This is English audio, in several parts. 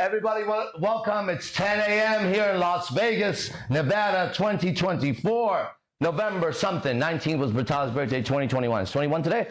Everybody, welcome. It's 10 a.m. here in Las Vegas, Nevada, 2024. November something. 19 was Bertal's birthday, 2021. It's 21 today?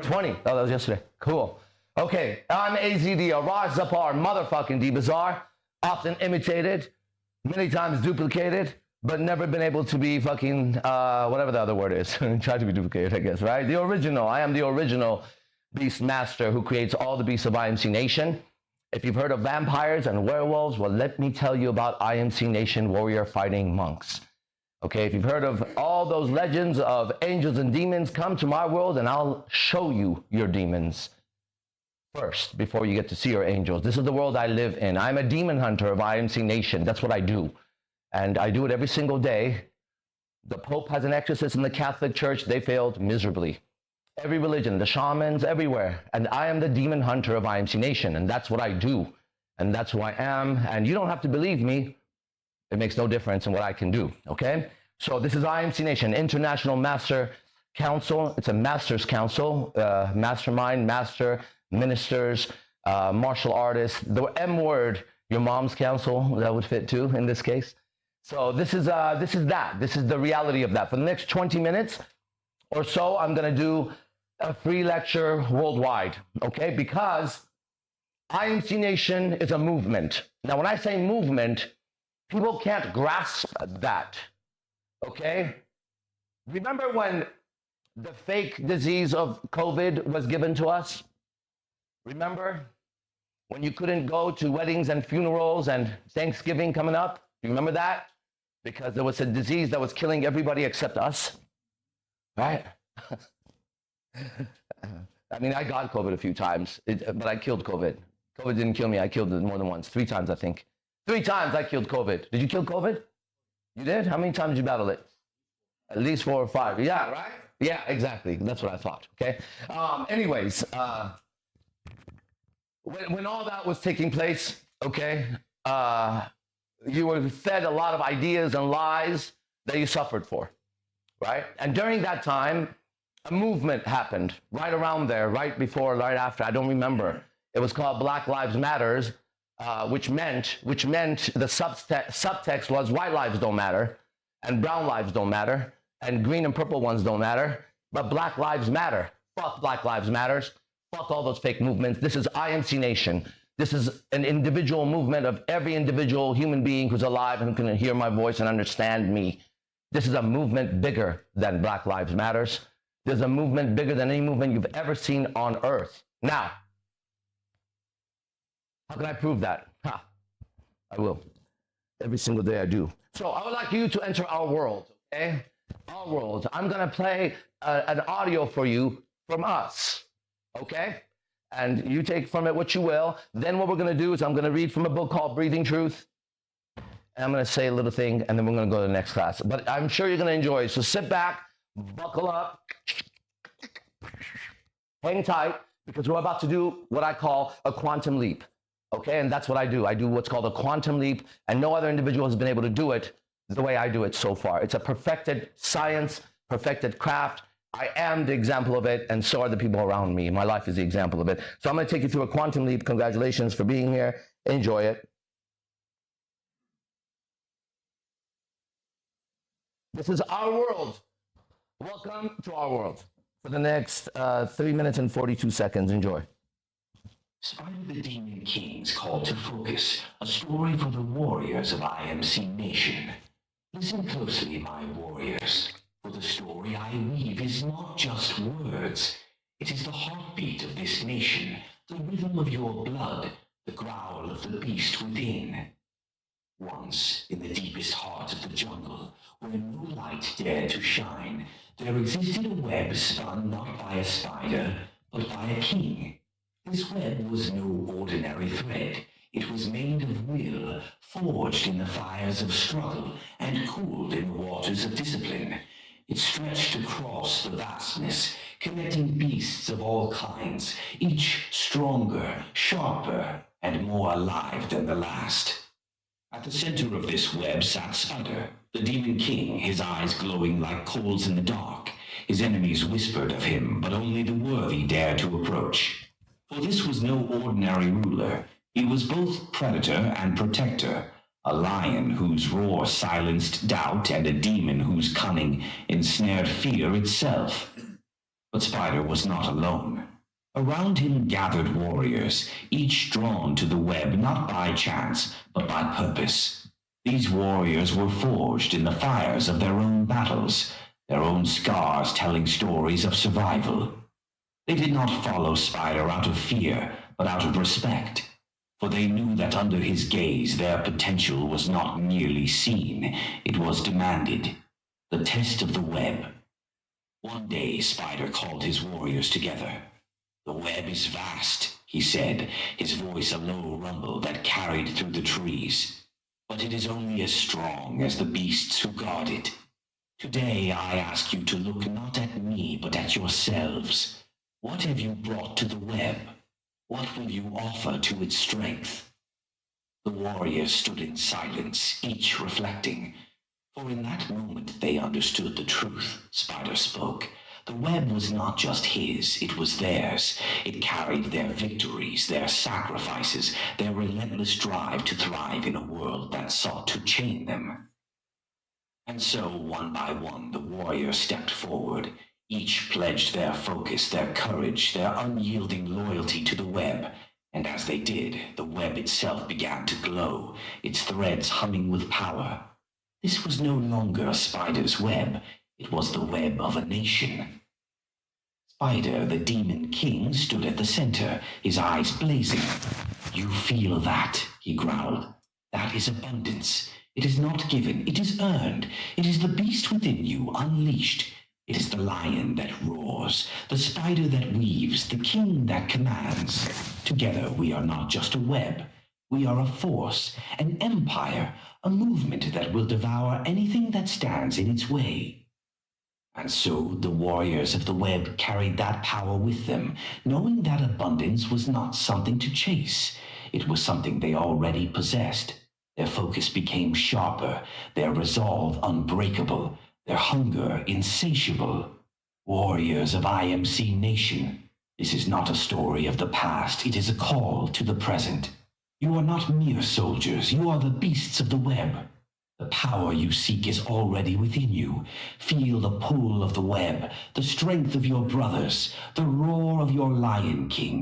20. Oh, that was yesterday. Cool. Okay, I'm AZD, Raj Zapar, motherfucking D Bazaar. Often imitated, many times duplicated, but never been able to be fucking, whatever the other word is. Try to be duplicated, I guess, right? The original. I am the original Beast Master who creates all the beasts of IMC Nation. If you've heard of vampires and werewolves, well, let me tell you about IMC Nation warrior fighting monks. Okay, if you've heard of all those legends of angels and demons, come to my world and I'll show you your demons first before you get to see your angels. This is the world I live in. I'm a demon hunter of IMC Nation. That's what I do. And I do it every single day. The Pope has an exorcist in the Catholic Church. They failed miserably. Every religion, the shamans, everywhere. And I am the demon hunter of IMC Nation. And that's what I do. And that's who I am. And you don't have to believe me. It makes no difference in what I can do. Okay? So this is IMC Nation, International Master Council. It's a master's council, mastermind, master, ministers, martial artists. The M word, your mom's council, that would fit too in this case. So this is that. This is the reality of that. For the next 20 minutes or so, I'm going to do a free lecture worldwide, okay? Because IMC Nation is a movement. Now, when I say movement, people can't grasp that, okay? Remember when the fake disease of COVID was given to us? Remember when you couldn't go to weddings and funerals and Thanksgiving coming up? You remember that? Because there was a disease that was killing everybody except us, right? I mean, I got COVID a few times, but I killed COVID. COVID didn't kill me. I killed it more than once. 3 times, I think. 3 times I killed COVID. Did you kill COVID? You did? How many times did you battle it? At least 4 or 5. Yeah, right? Yeah, exactly. That's what I thought, okay? Anyways, when all that was taking place, okay, you were fed a lot of ideas and lies that you suffered for, right? And during that time, a movement happened right around there, right before, right after, I don't remember. It was called Black Lives Matters, which meant the subtext was white lives don't matter, and brown lives don't matter, and green and purple ones don't matter, but Black Lives Matter. Fuck Black Lives Matters. Fuck all those fake movements. This is IMC Nation. This is an individual movement of every individual human being who's alive and can hear my voice and understand me. This is a movement bigger than Black Lives Matters. There's a movement bigger than any movement you've ever seen on earth. Now, how can I prove that? I will. Every single day I do. So I would like you to enter our world, okay? Our world. I'm going to play an audio for you from us, okay? And you take from it what you will. Then what we're going to do is I'm going to read from a book called Breathing Truth. And I'm going to say a little thing, and then we're going to go to the next class. But I'm sure you're going to enjoy it. So sit back, buckle up, hang tight, because we're about to do what I call a quantum leap. Okay, and that's what I do. I do what's called a quantum leap, and no other individual has been able to do it the way I do it so far. It's a perfected science, perfected craft. I am the example of it, and so are the people around me. My life is the example of it. So I'm going to take you through a quantum leap. Congratulations for being here. Enjoy it. This is our world. Welcome to our world. For the next 3 minutes and 42 seconds. Enjoy. Spider the Demon King's Call to Focus, a story for the warriors of IMC Nation. Listen closely, my warriors, for the story I weave is not just words. It is the heartbeat of this nation, the rhythm of your blood, the growl of the beast within. Once, in the deepest heart of the jungle, where no light dared to shine, there existed a web spun not by a spider, but by a king. This web was no ordinary thread. It was made of will, forged in the fires of struggle, and cooled in the waters of discipline. It stretched across the vastness, connecting beasts of all kinds, each stronger, sharper, and more alive than the last. At the center of this web sat Spider, the Demon King, his eyes glowing like coals in the dark. His enemies whispered of him, but only the worthy dared to approach. For this was no ordinary ruler. He was both predator and protector, a lion whose roar silenced doubt and a demon whose cunning ensnared fear itself. But Spider was not alone. Around him gathered warriors, each drawn to the web not by chance, but by purpose. These warriors were forged in the fires of their own battles, their own scars telling stories of survival. They did not follow Spider out of fear, but out of respect, for they knew that under his gaze their potential was not merely seen, it was demanded. The test of the web. One day Spider called his warriors together. "The web is vast," he said, his voice a low rumble that carried through the trees. "But it is only as strong as the beasts who guard it. Today I ask you to look not at me, but at yourselves. What have you brought to the web? What will you offer to its strength?" The warriors stood in silence, each reflecting. For in that moment they understood the truth. Spider spoke. The web was not just his, it was theirs. It carried their victories, their sacrifices, their relentless drive to thrive in a world that sought to chain them. And so, one by one, the warriors stepped forward. Each pledged their focus, their courage, their unyielding loyalty to the web. And as they did, the web itself began to glow, its threads humming with power. This was no longer Spider's web. It was the web of a nation. Spider, the Demon King, stood at the center, his eyes blazing. "You feel that," he growled. "That is abundance. It is not given, it is earned. It is the beast within you, unleashed. It is the lion that roars, the spider that weaves, the king that commands. Together we are not just a web. We are a force, an empire, a movement that will devour anything that stands in its way." And so the warriors of the web carried that power with them, knowing that abundance was not something to chase. It was something they already possessed. Their focus became sharper, their resolve unbreakable, their hunger insatiable. Warriors of IMC Nation, this is not a story of the past, it is a call to the present. You are not mere soldiers, you are the beasts of the web. The power you seek is already within you. Feel the pull of the web, the strength of your brothers, the roar of your Lion King.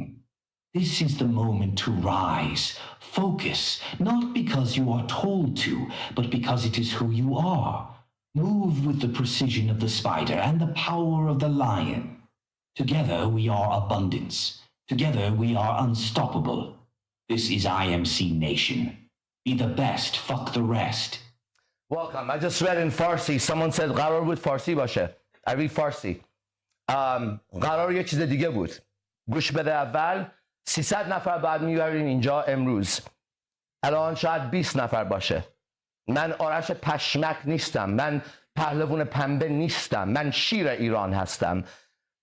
This is the moment to rise. Focus, not because you are told to, but because it is who you are. Move with the precision of the spider and the power of the lion. Together we are abundance. Together we are unstoppable. This is IMC Nation. Be the best, fuck the rest. Welcome. I just read in Farsi. Someone said قرار بود فارسی باشه. I read Farsi. قرار یه چیز دیگه بود. گوش بده اول. 300 نفر بعد میبرین اینجا امروز. الان شاید 20 نفر باشه. من آرش پشمک نیستم. من پهلوان پنبه نیستم. من شیر ایران هستم.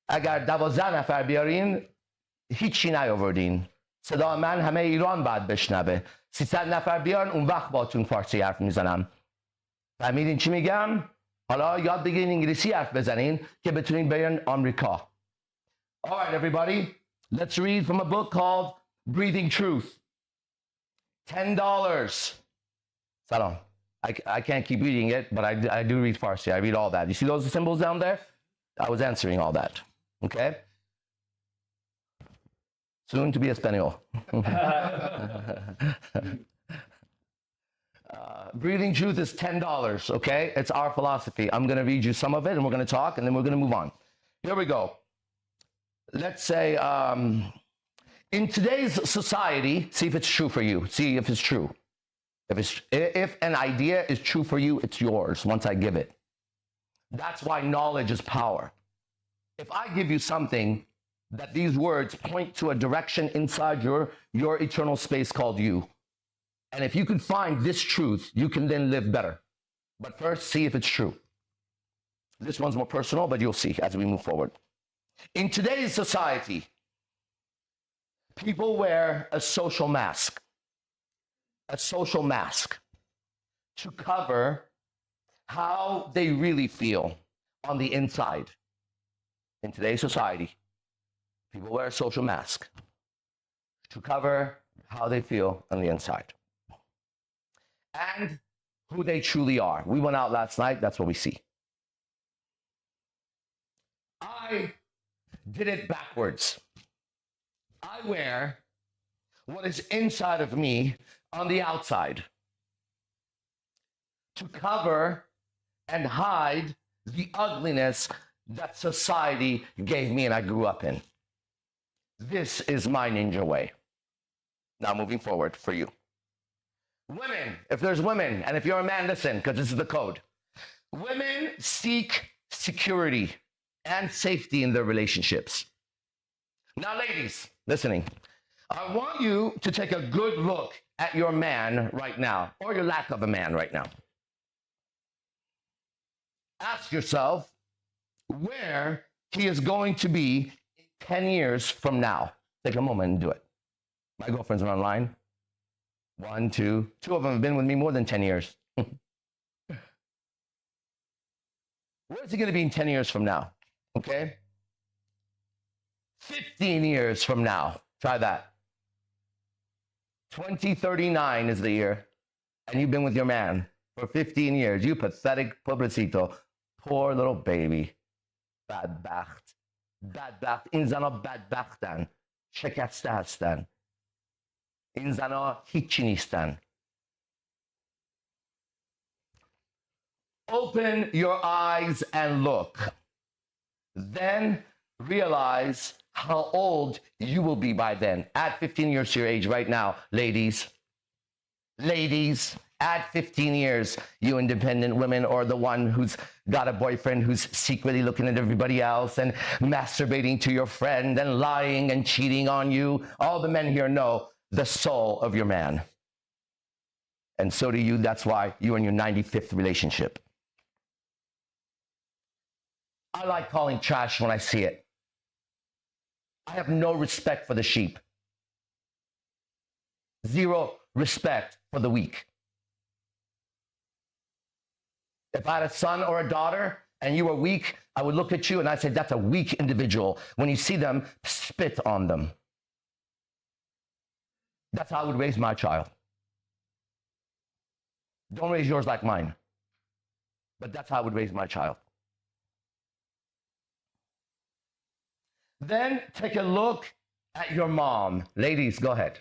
اگر 12 نفر بیارین هیچی نیاوردین. صدا من همه ایران باید بشنوه. 300 نفر بیارن اون وقت باتون فارسی حرف میزنم. فهمیدین چی میگم؟ حالا یاد بگیرین انگلیسی حرف بزنین که بتونین برین آمریکا. All right, everybody. Let's read from a book called Breathing Truth. $10. Salam. I can't keep reading it, but I do read Farsi. I read all that. You see those symbols down there? I was answering all that. Okay? Soon to be Espanol. Breathing Truth is $10, okay? It's our philosophy. I'm going to read you some of it, and we're going to talk, and then we're going to move on. Here we go. Let's say, in today's society, see if it's true for you. See if it's true. If an idea is true for you, it's yours once I give it. That's why knowledge is power. If I give you something that these words point to a direction inside your eternal space called you, and if you can find this truth, you can then live better. But first, see if it's true. This one's more personal, but you'll see as we move forward. In today's society, people wear a social mask to cover how they really feel on the inside. In today's society, people wear a social mask to cover how they feel on the inside and who they truly are. We went out last night, that's what we see. I did it backwards. I wear what is inside of me on the outside to cover and hide the ugliness that society gave me and I grew up in. This is my ninja way. Now moving forward for you. Women, if there's women, and if you're a man, listen, because this is the code. Women seek security and safety in their relationships. Now, ladies, listening, I want you to take a good look at your man right now, or your lack of a man right now. Ask yourself where he is going to be 10 years from now. Take a moment and do it. My girlfriends are online. 1, 2 of them have been with me more than 10 years. Where is he going to be in 10 years from now? Okay? 15 years from now. Try that. 2039 is the year, and you've been with your man for 15 years. You pathetic pobrecito. Poor little baby. Badbacht. Badbacht. این زنا بدبختن. شکسته هستن. این زنا هیچی نیستن. Open your eyes and look. Then realize how old you will be by then. Add 15 years to your age right now, ladies. Ladies, add 15 years, you independent women, or the one who's got a boyfriend who's secretly looking at everybody else and masturbating to your friend and lying and cheating on you. All the men here know the soul of your man. And so do you. That's why you're in your 95th relationship. I like calling trash when I see it. I have no respect for the sheep. Zero respect for the weak. If I had a son or a daughter and you were weak, I would look at you and I'd say, that's a weak individual. When you see them, spit on them. That's how I would raise my child. Don't raise yours like mine. But that's how I would raise my child. Then take a look at your mom. Ladies, go ahead.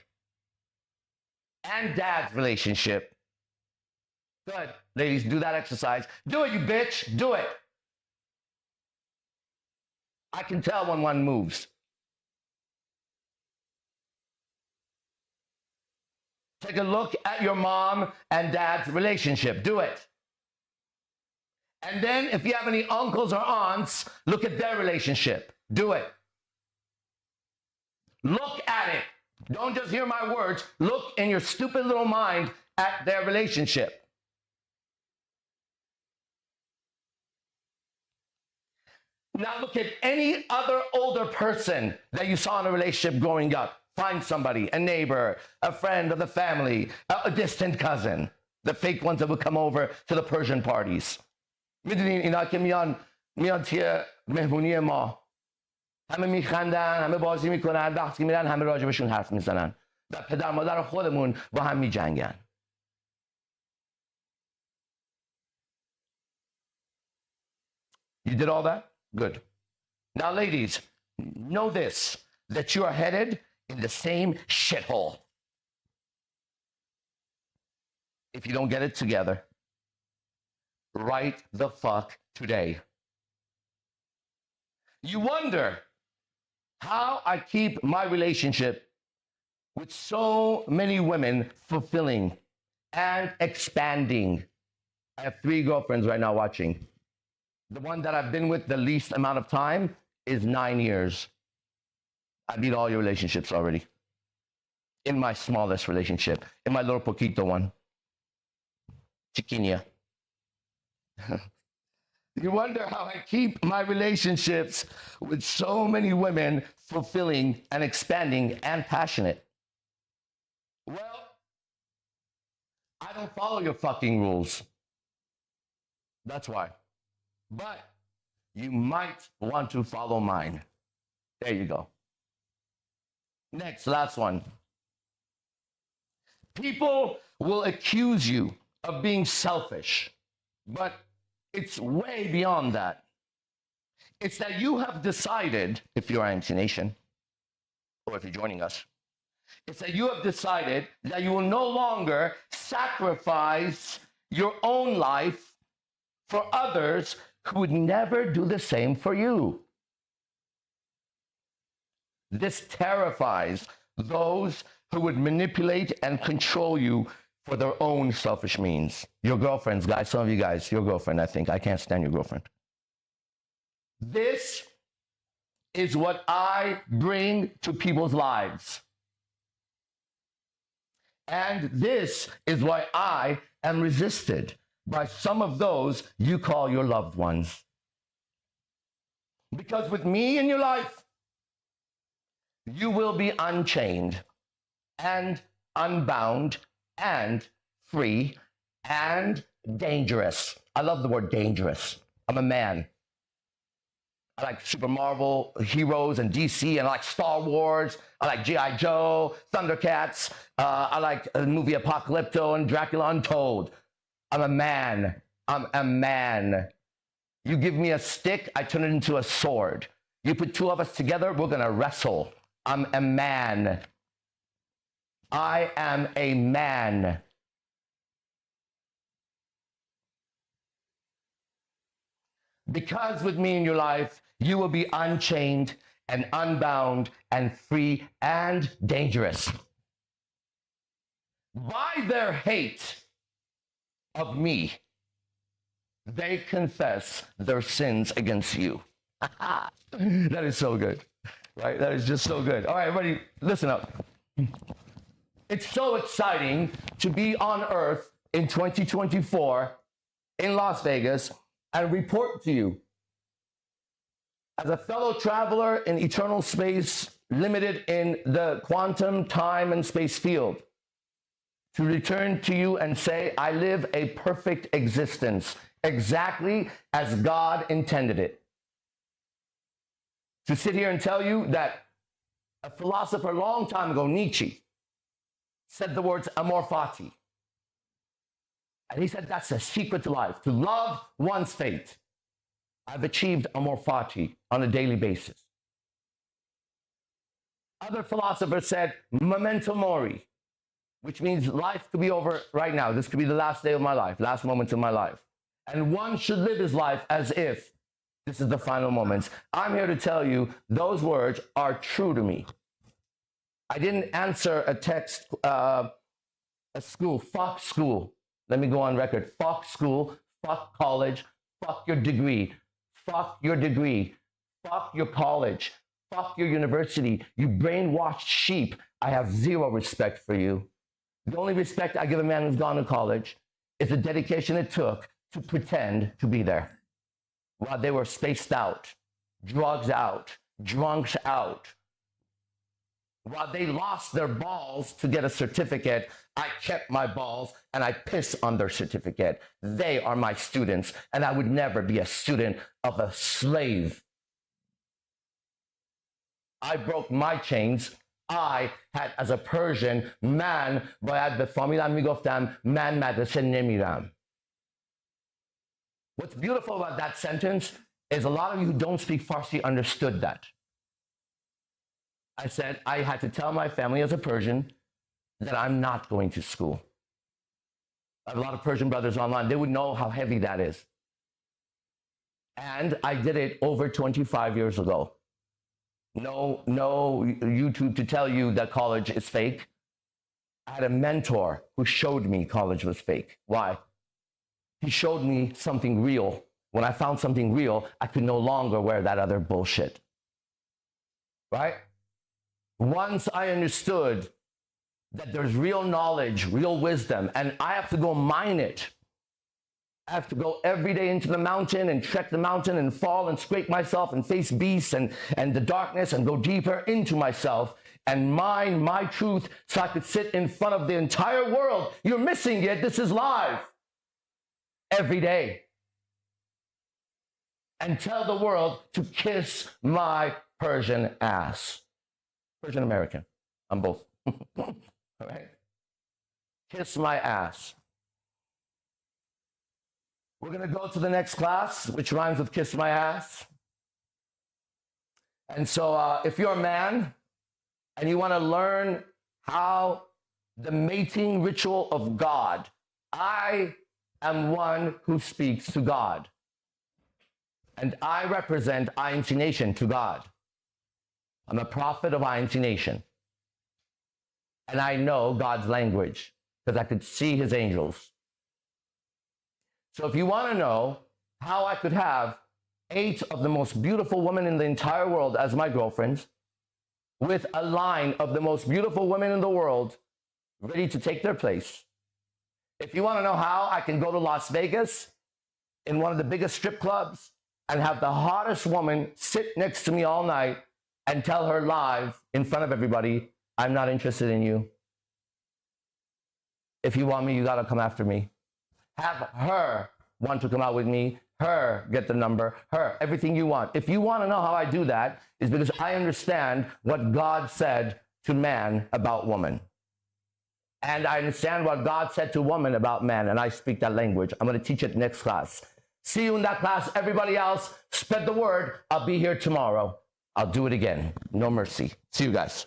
And dad's relationship. Good. Ladies, do that exercise. Do it, you bitch. Do it. I can tell when one moves. Take a look at your mom and dad's relationship. Do it. And then if you have any uncles or aunts, look at their relationship. Do it. Look at it. Don't just hear my words. Look in your stupid little mind at their relationship. Now look at any other older person that you saw in a relationship growing up. Find somebody, a neighbor, a friend of the family, a distant cousin, the fake ones that would come over to the Persian parties. میدونین اینا که میان توی مهمونی ما همه میخندن، همه بازی میکنن، وقتی میرن همه راجبشون حرف میزنن و پدر مادر خودمون با هم میجنگن. You did all that? Good. Now, ladies, know this, that you are headed in the same shithole. If you don't get it together, right the fuck today. You wonder how I keep my relationship with so many women fulfilling and expanding. I have 3 girlfriends right now watching. The one that I've been with the least amount of time is 9 years. I beat all your relationships already. In my smallest relationship, in my little poquito one. Chiquinia. You wonder how I keep my relationships with so many women fulfilling and expanding and passionate. Well, I don't follow your fucking rules. That's why. But you might want to follow mine. There you go. Next, last one. People will accuse you of being selfish, but it's way beyond that. It's that you have decided, if you're IMC Nation, or if you're joining us, it's that you have decided that you will no longer sacrifice your own life for others who would never do the same for you. This terrifies those who would manipulate and control you for their own selfish means. Your girlfriends, guys, some of you guys, your girlfriend, I think. I can't stand your girlfriend. This is what I bring to people's lives. And this is why I am resisted by some of those you call your loved ones. Because with me in your life, you will be unchained and unbound and free and dangerous. I love the word dangerous. I'm a man. I like Super Marvel heroes and DC, and I like Star Wars. I like G.I. Joe, Thundercats. I like the movie Apocalypto and Dracula Untold. I'm a man. I'm a man. You give me a stick, I turn it into a sword. You put two of us together, we're going to wrestle. I'm a man. I am a man. Because with me in your life, you will be unchained and unbound and free and dangerous. By their hate of me, they confess their sins against you. That is so good, right? That is just so good. All right, everybody, listen up. It's so exciting to be on Earth in 2024 in Las Vegas and report to you as a fellow traveler in eternal space, limited in the quantum, time, and space field, to return to you and say, I live a perfect existence, exactly as God intended it. To sit here and tell you that a philosopher a long time ago, Nietzsche, said the words amor fati. And he said that's the secret to life, to love one's fate. I've achieved amor fati on a daily basis. Other philosophers said memento mori, which means life could be over right now. This could be the last day of my life, last moments of my life. And one should live his life as if this is the final moments. I'm here to tell you those words are true to me. I didn't answer a text, a school, fuck school. Let me go on record. Fuck school, fuck college, fuck your degree, fuck your degree, fuck your college, fuck your university. You brainwashed sheep. I have zero respect for you. The only respect I give a man who's gone to college is the dedication it took to pretend to be there while they were spaced out, drugs out, drunks out. While they lost their balls to get a certificate, I kept my balls and I piss on their certificate. They are my students, and I would never be a student of a slave. I broke my chains. I had, as a Persian, man باید به فامیلم میگفتم من مدرسه نمیرم. What's beautiful about that sentence is a lot of you who don't speak Farsi understood that. I said I had to tell my family as a Persian that I'm not going to school. I have a lot of Persian brothers online. They would know how heavy that is. And I did it over 25 years ago. No YouTube to tell you that college is fake. I had a mentor who showed me college was fake. Why? He showed me something real. When I found something real, I could no longer wear that other bullshit. Right? Once I understood that there's real knowledge, real wisdom, and I have to go mine it. I have to go every day into the mountain and trek the mountain and fall and scrape myself and face beasts and the darkness and go deeper into myself and mine my truth so I could sit in front of the entire world. You're missing it. This is live. Every day. And tell the world to kiss my Persian ass. Persian American. I'm both. All right? kiss my ass. We're going to go to the next class, which rhymes with kiss my ass. And so if you're a man and you want to learn how the mating ritual of God, I am one who speaks to God. And I represent IMC Nation to God. I'm a prophet of IMC Nation. And I know God's language because I could see his angels. So if you want to know how I could have 8 of the most beautiful women in the entire world as my girlfriends, with a line of the most beautiful women in the world ready to take their place. If you want to know how I can go to Las Vegas in one of the biggest strip clubs and have the hottest woman sit next to me all night and tell her live in front of everybody, I'm not interested in you. If you want me, you got to come after me. Have her want to come out with me, her get the number, her, everything you want. If you want to know how I do that, is because I understand what God said to man about woman. And I understand what God said to woman about man, and I speak that language. I'm going to teach it next class. See you in that class. Everybody else, spread the word. I'll be here tomorrow. I'll do it again. No mercy. See you guys.